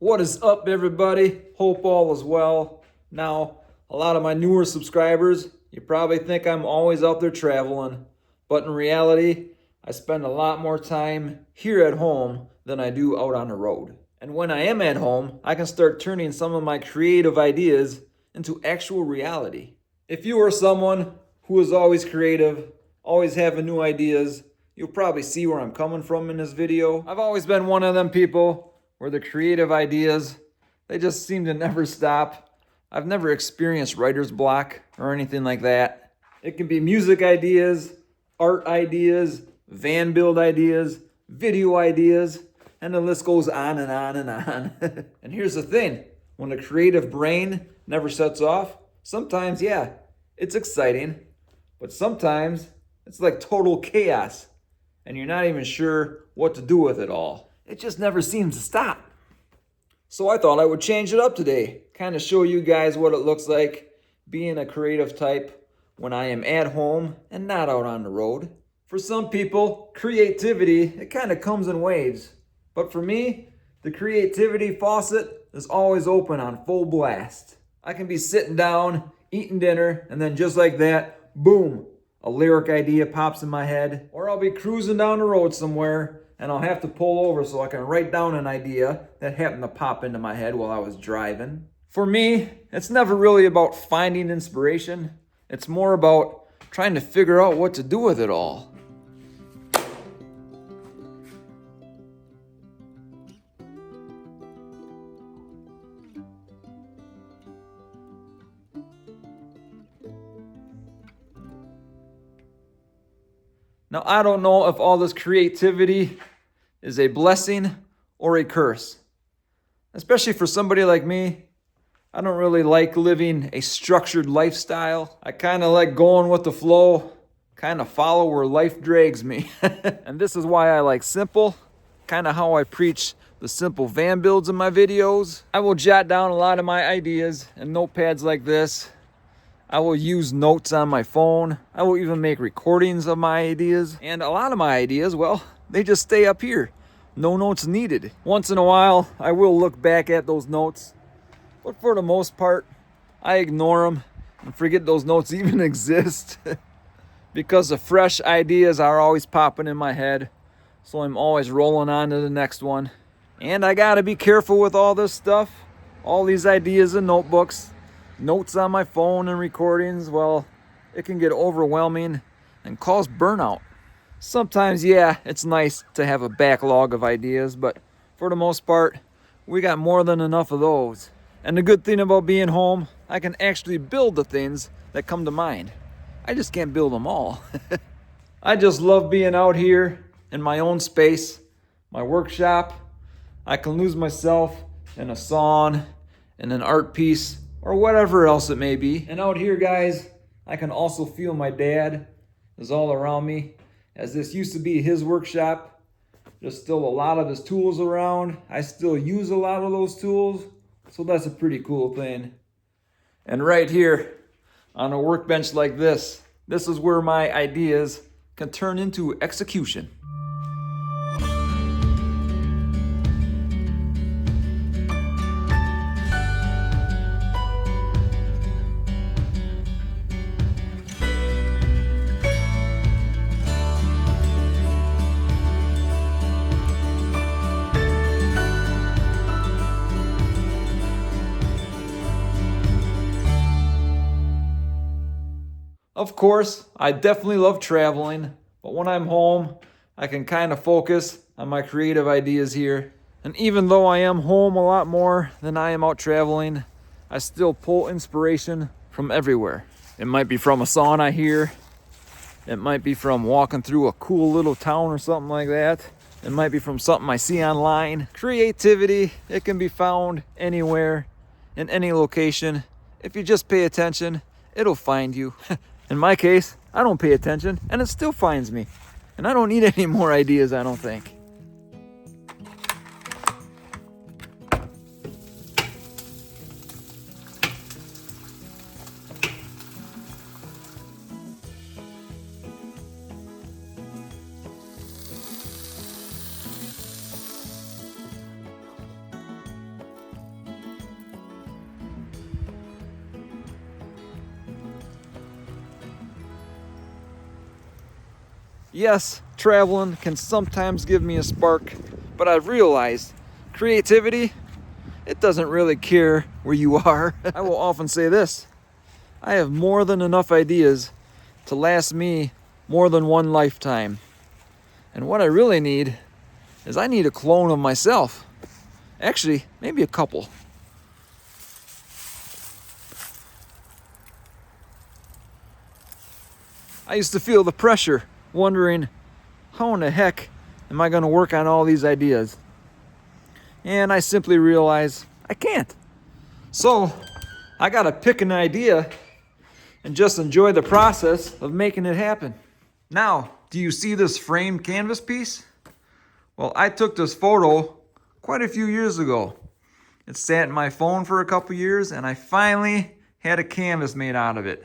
What is up, everybody? Hope all is well. Now, a lot of my newer subscribers, you probably think I'm always out there traveling, but in reality, I spend a lot more time here at home than I do out on the road. And when I am at home, I can start turning some of my creative ideas into actual reality. If you are someone who is always creative, always having new ideas, you'll probably see where I'm coming from in this video. I've always been one of them people where the creative ideas, they just seem to never stop. I've never experienced writer's block or anything like that. It can be music ideas, art ideas, van build ideas, video ideas, and the list goes on and on and on. And here's the thing, when the creative brain never shuts off, sometimes, yeah, it's exciting, but sometimes it's like total chaos, and you're not even sure what to do with it all. It just never seems to stop. So I thought I would change it up today, kind of show you guys what it looks like being a creative type when I am at home and not out on the road. For some people, creativity, it kind of comes in waves. But for me, the creativity faucet is always open on full blast. I can be sitting down, eating dinner, and then just like that, boom, a lyric idea pops in my head. Or I'll be cruising down the road somewhere and I'll have to pull over so I can write down an idea that happened to pop into my head while I was driving. For me, it's never really about finding inspiration. It's more about trying to figure out what to do with it all. Now, I don't know if all this creativity is a blessing or a curse. Especially for somebody like me, I don't really like living a structured lifestyle. I kind of like going with the flow, kind of follow where life drags me. And this is why I like simple, kind of how I preach the simple van builds in my videos. I will jot down a lot of my ideas in notepads like this. I will use notes on my phone. I will even make recordings of my ideas. And a lot of my ideas, well, they just stay up here. No notes needed. Once in a while, I will look back at those notes. But for the most part, I ignore them and forget those notes even exist. Because the fresh ideas are always popping in my head. So I'm always rolling on to the next one. And I gotta be careful with all this stuff. All these ideas and notebooks. Notes on my phone and recordings, well, it can get overwhelming and cause burnout. Sometimes, yeah, it's nice to have a backlog of ideas, but for the most part, we got more than enough of those. And the good thing about being home, I can actually build the things that come to mind. I just can't build them all. I just love being out here in my own space, my workshop. I can lose myself in a song, in an art piece, or whatever else it may be. And out here, guys, I can also feel my dad is all around me, as this used to be his workshop. There's still a lot of his tools around. I still use a lot of those tools, so that's a pretty cool thing. And right here, on a workbench like this is where my ideas can turn into execution. Of course, I definitely love traveling, but when I'm home, I can kind of focus on my creative ideas here. And even though I am home a lot more than I am out traveling, I still pull inspiration from everywhere. It might be from a song I hear. It might be from walking through a cool little town or something like that. It might be from something I see online. Creativity, it can be found anywhere, in any location. If you just pay attention, it'll find you. In my case, I don't pay attention and it still finds me. And I don't need any more ideas, I don't think. Yes, traveling can sometimes give me a spark, but I've realized creativity, it doesn't really care where you are. I will often say this: I have more than enough ideas to last me more than one lifetime. And what I really need is I need a clone of myself. Actually, maybe a couple. I used to feel the pressure, wondering, how in the heck am I going to work on all these ideas? And I simply realized I can't. So I got to pick an idea and just enjoy the process of making it happen. Now, do you see this framed canvas piece? Well, I took this photo quite a few years ago. It sat in my phone for a couple years, and I finally had a canvas made out of it.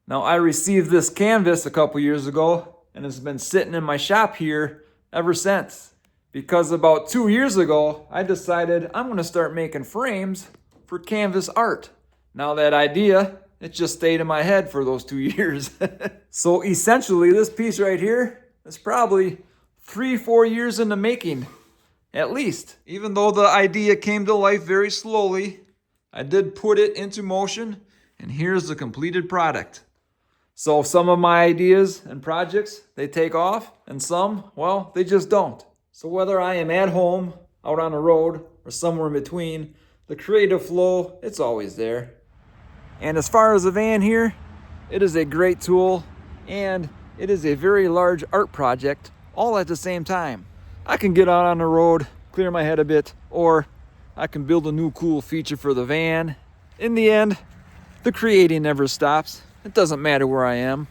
Now, I received this canvas a couple years ago, and it's been sitting in my shop here ever since. Because about 2 years ago, I decided I'm going to start making frames for canvas art. Now that idea, it just stayed in my head for those 2 years. So essentially, this piece right here is probably 3-4 years in the making, at least. Even though the idea came to life very slowly, I did put it into motion, and here's the completed product. So some of my ideas and projects, they take off, and some, well, they just don't. So whether I am at home, out on the road, or somewhere in between, the creative flow, it's always there. And as far as the van here, it is a great tool, and it is a very large art project, all at the same time. I can get out on the road, clear my head a bit, or I can build a new cool feature for the van. In the end, the creating never stops. It doesn't matter where I am.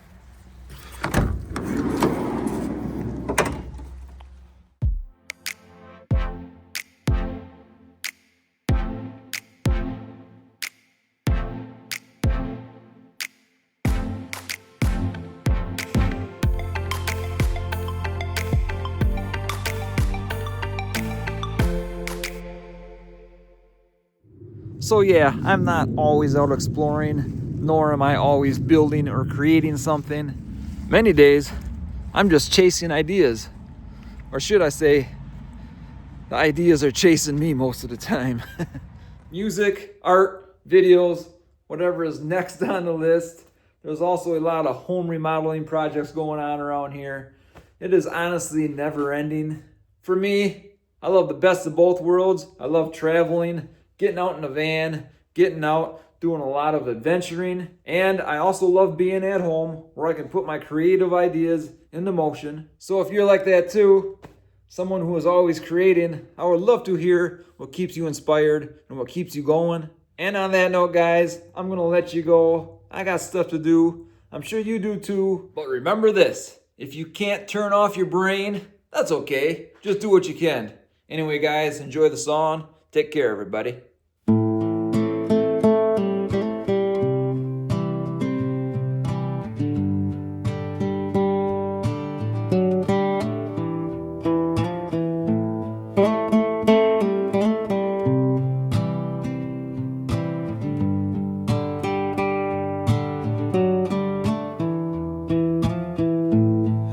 So yeah, I'm not always out exploring, nor am I always building or creating something. Many days, I'm just chasing ideas. Or should I say, the ideas are chasing me most of the time. Music, art, videos, whatever is next on the list. There's also a lot of home remodeling projects going on around here. It is honestly never ending. For me, I love the best of both worlds. I love traveling, getting out in a van, getting out, doing a lot of adventuring. And I also love being at home where I can put my creative ideas into motion. So if you're like that too, someone who is always creating, I would love to hear what keeps you inspired and what keeps you going. And on that note, guys, I'm going to let you go. I got stuff to do. I'm sure you do too. But remember this, if you can't turn off your brain, that's okay. Just do what you can. Anyway, guys, enjoy the song. Take care, everybody.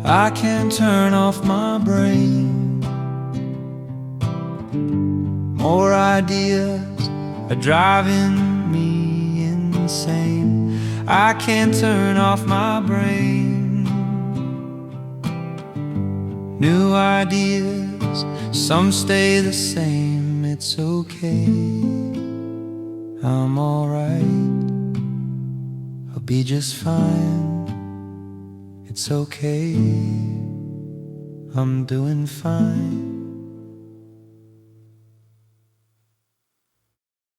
I can't turn off my brain. More ideas are driving me insane. I can't turn off my brain. New ideas, some stay the same. It's okay, I'm alright. I'll be just fine. It's okay, I'm doing fine.